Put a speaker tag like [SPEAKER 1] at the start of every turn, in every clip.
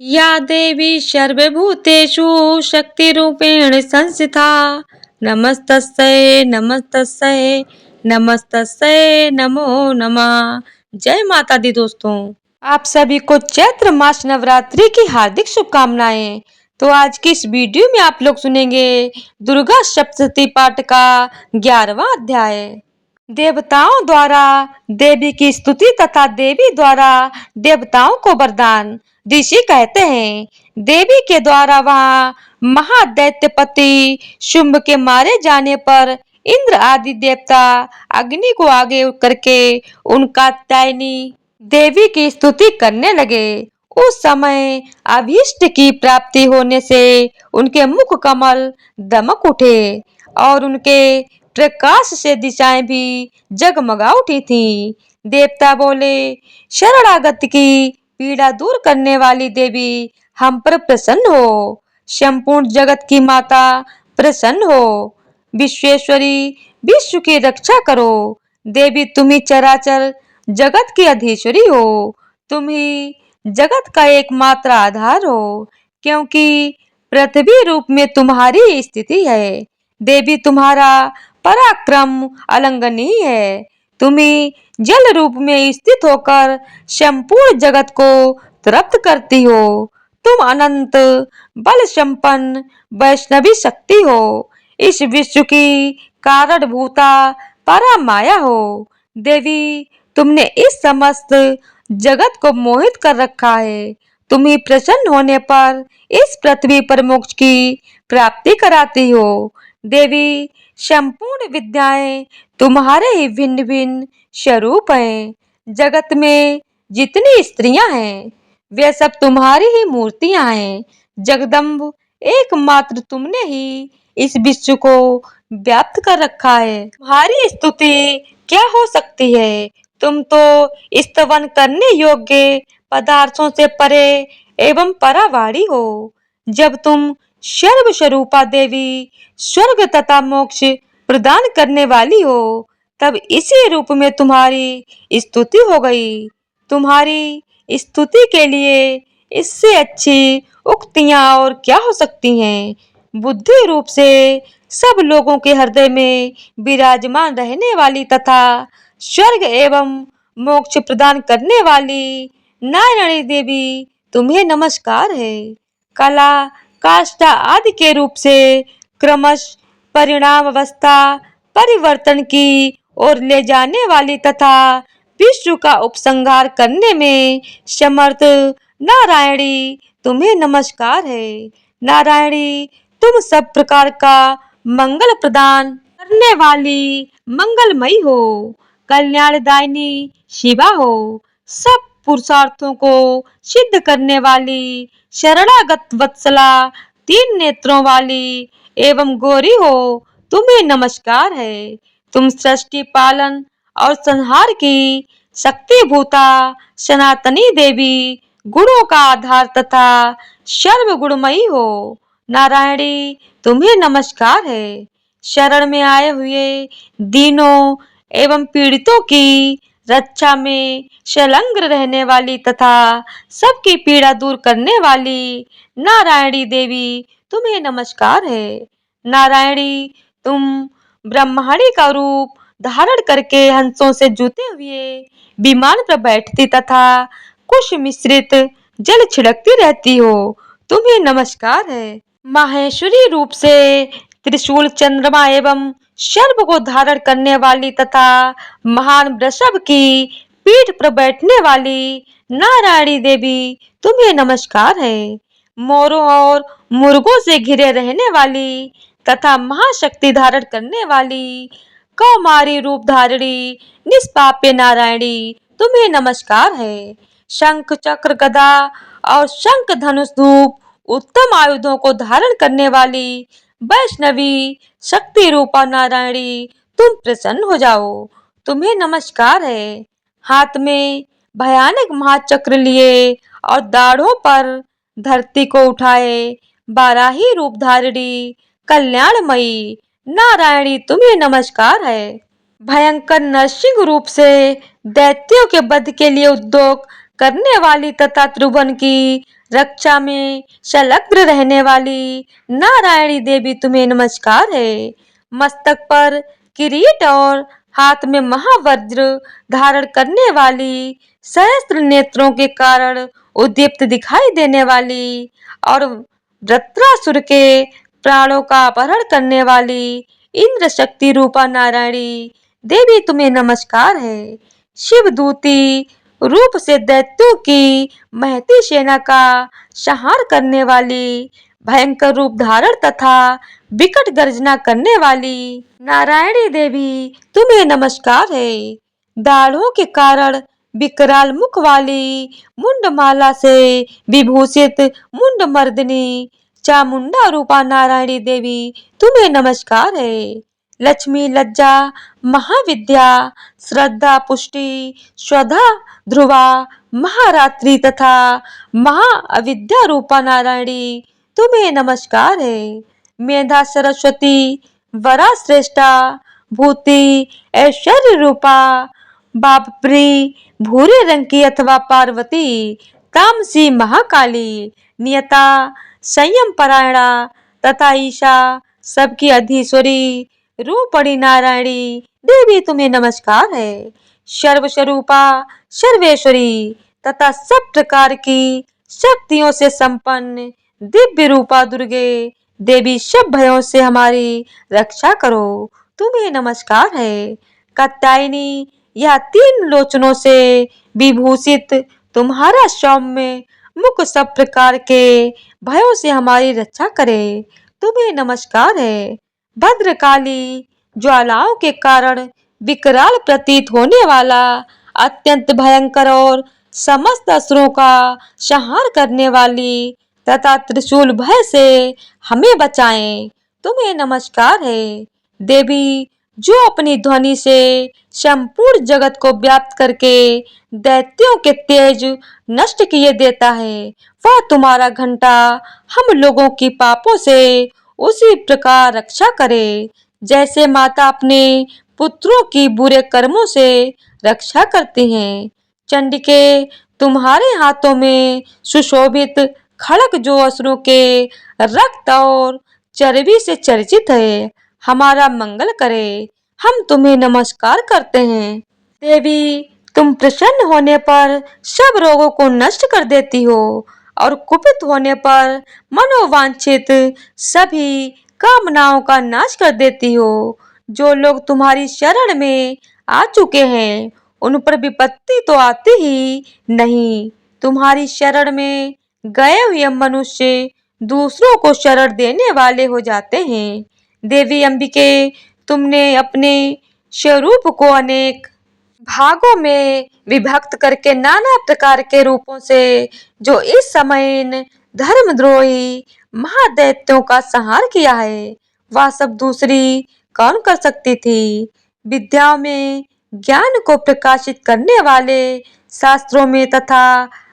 [SPEAKER 1] या देवी सर्वभूतेषु शक्तिरूपेण संस्थिता नमस्तस्यै नमस्तस्यै नमस्तस्यै नमो नमः। जय माता दी दोस्तों, आप सभी को चैत्र मास नवरात्रि की हार्दिक शुभकामनाएं। तो आज की इस वीडियो में आप लोग सुनेंगे दुर्गा सप्तशती पाठ का 11वां अध्याय। देवताओं द्वारा देवी की स्तुति तथा देवी द्वारा देवताओं को वरदान। ऋषि कहते हैं, देवी के द्वारा वहाँ महादैत्यपति शुंभ के मारे जाने पर इंद्र आदि देवता अग्नि को आगे करके उनका कात्यायनी देवी की स्तुति करने लगे। उस समय अभीष्ट की प्राप्ति होने से उनके मुख कमल दमक उठे और उनके प्रकाश से दिशाएं भी जगमगा उठी थीं। देवता बोले, शरणागत की पीड़ा दूर करने वाली देवी हम पर प्रसन्न हो। संपूर्ण जगत की माता प्रसन्न हो। विश्वेश्वरी, विश्व की रक्षा करो। देवी तुम ही चराचर जगत की अधीश्वरी हो। तुम ही जगत का एकमात्र आधार हो, क्योंकि पृथ्वी रूप में तुम्हारी स्थिति है। देवी तुम्हारा पराक्रम अलंघनीय है। तुम ही जल रूप में स्थित होकर संपूर्ण जगत को तृप्त करती हो। तुम अनंत बल संपन्न वैष्णवी शक्ति हो। इस विश्व की कारणभूता परा माया हो। देवी, तुमने इस समस्त जगत को मोहित कर रखा है। तुम ही प्रसन्न होने पर इस पृथ्वी पर मोक्ष की प्राप्ति कराती हो। देवी, संपूर्ण विद्याएं तुम्हारे ही भिन्न भिन्न स्वरूप हैं। जगत में जितनी स्त्रियां हैं वे सब तुम्हारी ही मूर्तियां हैं। जगदम्ब, एकमात्र तुमने ही इस विश्व को व्याप्त कर रखा है। तुम्हारी स्तुति क्या हो सकती है? तुम तो स्तवन करने योग्य पदार्थों से परे एवं परावाड़ी हो। जब तुम सर्वस्वरूपा देवी स्वर्ग तथा मोक्ष प्रदान करने वाली हो, तब इसी रूप में तुम्हारी स्तुति हो गई। तुम्हारी स्तुति के लिए इससे अच्छी उक्तियां और क्या हो सकती हैं? बुद्धि रूप से सब लोगों के हृदय में विराजमान रहने वाली तथा स्वर्ग एवं मोक्ष प्रदान करने वाली नारायणी देवी, तुम्हें नमस्कार है। कला, काष्ठा आदि के रूप से क्रमश परिणाम अवस्था परिवर्तन की ओर ले जाने वाली तथा विश्व का उपसंहार करने में समर्थ नारायणी, तुम्हें नमस्कार है। नारायणी, तुम सब प्रकार का मंगल प्रदान करने वाली मंगलमयी हो। कल्याणदायिनी शिवा हो। सब पुरुषार्थों को सिद्ध करने वाली शरणागत वत्सला, तीन नेत्रों वाली एवं गौरी हो, तुम्हें नमस्कार है। तुम सृष्टि पालन और संहार की शक्तिभूता सनातनी देवी, गुणों का आधार तथा सर्व गुणमयी हो। नारायणी, तुम्हें नमस्कार है। शरण में आए हुए दीनों एवं पीड़ितों की रक्षा में संलग्न रहने वाली तथा सबकी पीड़ा दूर करने वाली नारायणी देवी, तुम्हें नमस्कार है। नारायणी, तुम ब्रह्माणी का रूप धारण करके हंसों से जुते हुए विमान पर बैठती तथा कुश मिश्रित जल छिड़कती रहती हो, तुम्हें नमस्कार है। माहेश्वरी रूप से त्रिशूल, चंद्रमा एवं सर्प को धारण करने वाली तथा महान वृषभ की पीठ पर बैठने वाली नारायणी देवी, तुम्हें नमस्कार है। मोरों और मुर्गों से घिरे रहने वाली तथा महाशक्ति धारण करने वाली कौमारी रूप धारिणी निष्पाप्य नारायणी, तुम्हें नमस्कार है। शंख, चक्र, गदा और शंख धनुष धूप उत्तम आयुधों को धारण करने वाली वैष्णवी शक्ति रूपा नारायणी, तुम प्रसन्न हो जाओ, तुम्हें नमस्कार है। हाथ में भयानक महाचक्र लिए और दाढ़ों पर धरती को उठाए बाराही रूप धारिणी कल्याणमयी नारायणी, तुम्हें नमस्कार है। भयंकर नरसिंह रूप से दैत्यों के वध के लिए उद्योग करने वाली तथा त्रिभुवन की रक्षा में संलग्न रहने वाली नारायणी देवी तुम्हें नमस्कार है। मस्तक पर किरीट और हाथ में महावज्र धारण करने वाली, सहस्त्र नेत्रों के कारण उद्दीप्त दिखाई देने वाली और वृत्रासुर के प्राणों का अपहरण करने वाली इंद्र शक्ति रूपा नारायणी देवी तुम्हें नमस्कार है। शिवदूती रूप से दैत्यों की महती सेना का संहार करने वाली, भयंकर रूप धारण तथा विकट गर्जना करने वाली नारायणी देवी तुम्हें नमस्कार है। दाढ़ों के कारण विकराल मुख वाली, मुंडमाला से विभूषित मुंड मर्दिनी चामुंडा रूपा नारायणी देवी तुम्हें नमस्कार है। लक्ष्मी लज्जा महाविद्या श्रद्धा पुष्टि स्वधा ध्रुवा महारात्रि तथा महाअविद्या रूपा नारायणी तुम्हें नमस्कार है। मेधा सरस्वती वरा श्रेष्ठा भूति ऐश्वर्य रूपा बापप्री भूरे रंग की अथवा पार्वती तामसी महाकाली नियता संयम परायणा तथा ईशा सबकी अधीश्वरी रूपणी नारायणी देवी तुम्हें नमस्कार है। सर्वस्वरूपा सर्वेश्वरी तथा सब प्रकार की शक्तियों से संपन्न दिव्य रूपा दुर्गे देवी सब भयों से हमारी रक्षा करो तुम्हें नमस्कार है। कात्यायनी यह 3 लोचनों से विभूषित तुम्हारा सौम्य मुख सब प्रकार के भयों से हमारी रक्षा करे तुम्हें नमस्कार है। भद्रकाली ज्वालाओं के कारण विकराल प्रतीत होने वाला अत्यंत भयंकर और समस्त असुरों का संहार करने वाली तथा त्रिशूल भय से हमें बचाएं तुम्हें नमस्कार है। देवी जो अपनी ध्वनि से संपूर्ण जगत को व्याप्त करके दैत्यों के तेज नष्ट किए देता है, वह तुम्हारा घंटा हम लोगों की पापों से उसी प्रकार रक्षा करे जैसे माता अपने पुत्रों की बुरे कर्मों से रक्षा करती हैं। चंडिके तुम्हारे हाथों में सुशोभित खड़ग जो असुरों के रक्त और चर्बी से चर्चित है, हमारा मंगल करे हम तुम्हें नमस्कार करते हैं। देवी तुम प्रसन्न होने पर सब रोगों को नष्ट कर देती हो और कुपित होने पर मनोवांछित सभी कामनाओं का नाश कर देती हो। जो लोग तुम्हारी शरण में आ चुके हैं उन पर विपत्ति तो आती ही नहीं। तुम्हारी शरण में गए हुए मनुष्य दूसरों को शरण देने वाले हो जाते हैं। देवी अंबिके तुमने अपने स्वरूप को अनेक भागों में विभक्त करके नाना प्रकार के रूपों से जो इस समय इन धर्मद्रोही महादैत्यों का संहार किया है, वह सब दूसरी कौन कर सकती थी। विद्याओं में ज्ञान को प्रकाशित करने वाले शास्त्रों में तथा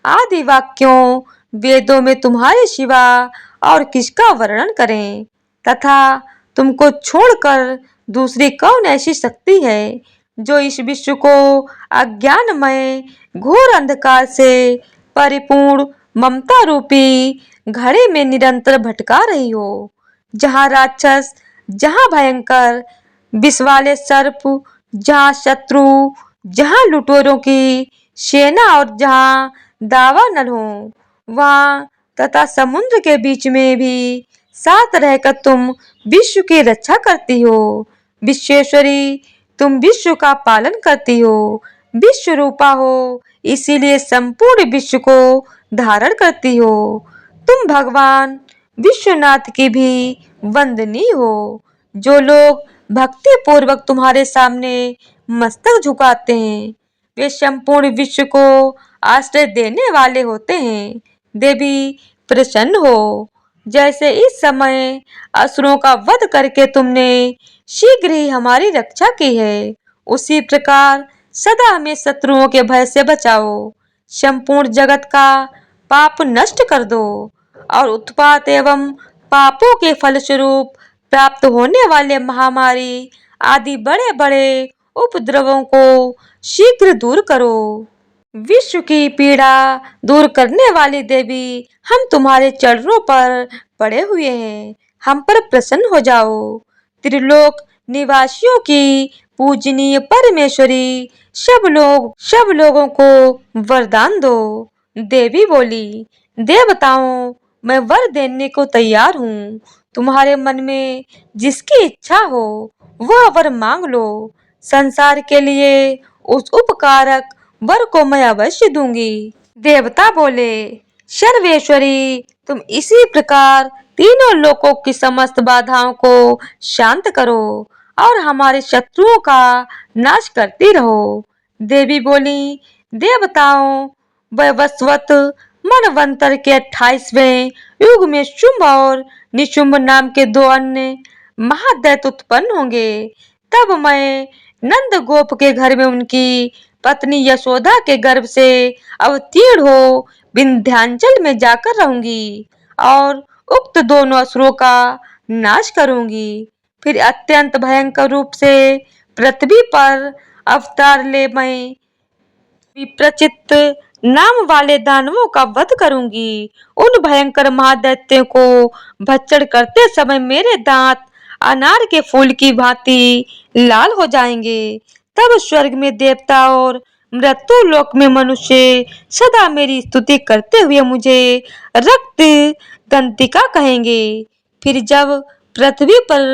[SPEAKER 1] आदि वाक्यों वेदों में तुम्हारे सिवा और किसका वर्णन करें तथा तुमको छोड़कर दूसरी कौन ऐसी शक्ति है जो इस विश्व को अज्ञानमय घोर अंधकार से परिपूर्ण ममता रूपी घड़े में निरंतर भटका रही हो। जहाँ राक्षस, जहाँ भयंकर विष वाले सर्प, जहाँ शत्रु, जहाँ लुटेरों की सेना और जहाँ दावानल हो, वहाँ तथा समुद्र के बीच में भी साथ रहकर तुम विश्व की रक्षा करती हो। विश्वेश्वरी तुम विश्व का पालन करती हो, विश्व रूपा हो, इसीलिए संपूर्ण विश्व को धारण करती हो। तुम भगवान विश्वनाथ की भी वंदनीय हो। जो लोग भक्ति पूर्वक तुम्हारे सामने मस्तक झुकाते हैं वे संपूर्ण विश्व को आश्रय देने वाले होते हैं। देवी प्रसन्न हो, जैसे इस समय असुरों का वध करके तुमने शीघ्र ही हमारी रक्षा की है, उसी प्रकार सदा हमें शत्रुओं के भय से बचाओ। संपूर्ण जगत का पाप नष्ट कर दो और उत्पात एवं पापों के फलस्वरूप प्राप्त होने वाले महामारी आदि बड़े बड़े उपद्रवों को शीघ्र दूर करो। विश्व की पीड़ा दूर करने वाली देवी, हम तुम्हारे चरणों पर पड़े हुए हैं, हम पर प्रसन्न हो जाओ। त्रिलोक निवासियों की पूजनीय परमेश्वरी, सब लोगों को वरदान दो। देवी बोली, देवताओं, मैं वर देने को तैयार हूँ। तुम्हारे मन में जिसकी इच्छा हो वह वर मांग लो। संसार के लिए उस उपकारक वर को मैं अवश्य दूंगी। देवता बोले, सर्वेश्वरी, तुम इसी प्रकार तीनों लोकों की समस्त बाधाओं को शांत करो और हमारे शत्रुओं का नाश करती रहो। देवी बोली, देवताओं, वैवस्वत मनवंतर के 28वें युग में शुंभ और निशुंभ नाम के दो अन्य महादैत्य उत्पन्न होंगे। तब मैं नंद गोप के घर में उनकी पत्नी यशोदा के गर्भ से अवतीर्ण हो विंध्याचल में जाकर रहूंगी और उक्त दोनों असुरों का नाश करूंगी। फिर अत्यंत भयंकर रूप से पृथ्वी पर अवतार ले मैं विप्रचित नाम वाले दानवों का वध करूंगी। उन भयंकर महादैत्यों को भक्षण करते समय मेरे दांत अनार के फूल की भांति लाल हो जाएंगे। तब स्वर्ग में देवता और मृत्यु लोक में मनुष्य सदा मेरी स्तुति करते हुए मुझे रक्त दंतिका कहेंगे। फिर जब पृथ्वी पर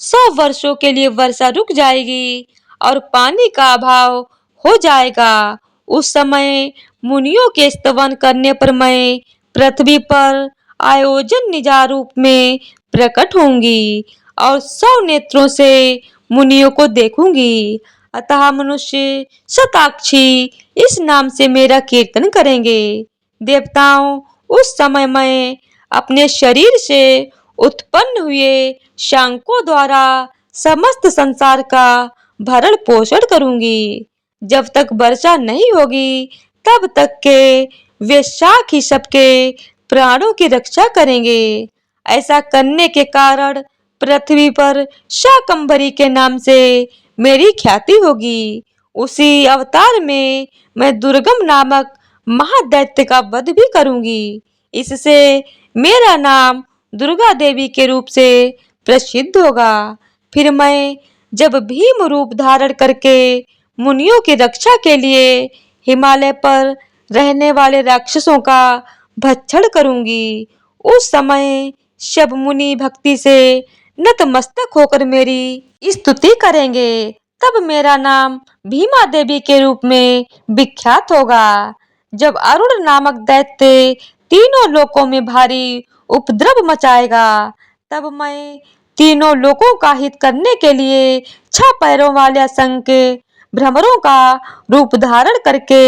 [SPEAKER 1] 100 वर्षों के लिए वर्षा रुक जाएगी और पानी का अभाव हो जाएगा, उस समय मुनियों के स्तवन करने पर मैं पृथ्वी पर आयोजन निजा रूप में प्रकट होंगी और 100 नेत्रों से मुनियों को देखूंगी। अतः मनुष्य शताक्षी इस नाम से मेरा कीर्तन करेंगे। देवताओं, उस समय मैं अपने शरीर से उत्पन्न हुए शांकों द्वारा समस्त संसार का भरण पोषण करूंगी। जब तक वर्षा नहीं होगी तब तक के वे शाक ही सबके प्राणों की रक्षा करेंगे। ऐसा करने के कारण पृथ्वी पर शाकंभरी के नाम से मेरी ख्याति होगी। उसी अवतार में मैं दुर्गम नामक महादैत्य का वध भी करूंगी। इससे मेरा नाम दुर्गा देवी के रूप से प्रसिद्ध होगा। फिर मैं जब भीम रूप धारण करके मुनियों की रक्षा के लिए हिमालय पर रहने वाले राक्षसों का भक्षण करूंगी, उस समय सब मुनि भक्ति से नतमस्तक होकर मेरी स्तुति करेंगे। तब मेरा नाम भीमा देवी के रूप में विख्यात होगा। जब अरुण नामक दैत्य तीनों लोकों में भारी उपद्रव मचाएगा, तब मैं तीनों लोकों का हित करने के लिए 6 पैरों वाले असंख्य भ्रमरों का रूप धारण करके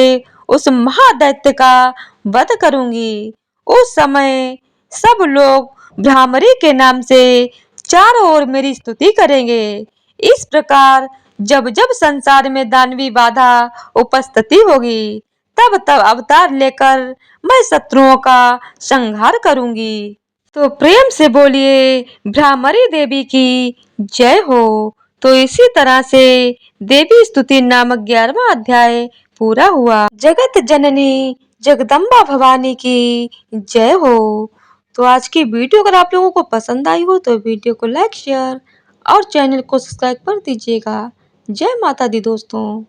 [SPEAKER 1] उस महादैत्य का वध करूंगी। उस समय सब लोग भ्रामरी के नाम से चारों ओर मेरी स्तुति करेंगे। इस प्रकार जब जब संसार में दानवी बाधा उपस्थिति होगी, तब तब अवतार लेकर मैं शत्रुओं का संहार करूंगी। तो प्रेम से बोलिए भ्रामरी देवी की जय हो। तो इसी तरह से देवी स्तुति नामक 11वां अध्याय पूरा हुआ। जगत जननी जगदम्बा भवानी की जय हो। तो आज की वीडियो अगर आप लोगों को पसंद आई हो तो वीडियो को लाइक, शेयर और चैनल को सब्सक्राइब कर दीजिएगा। जय माता दी दोस्तों।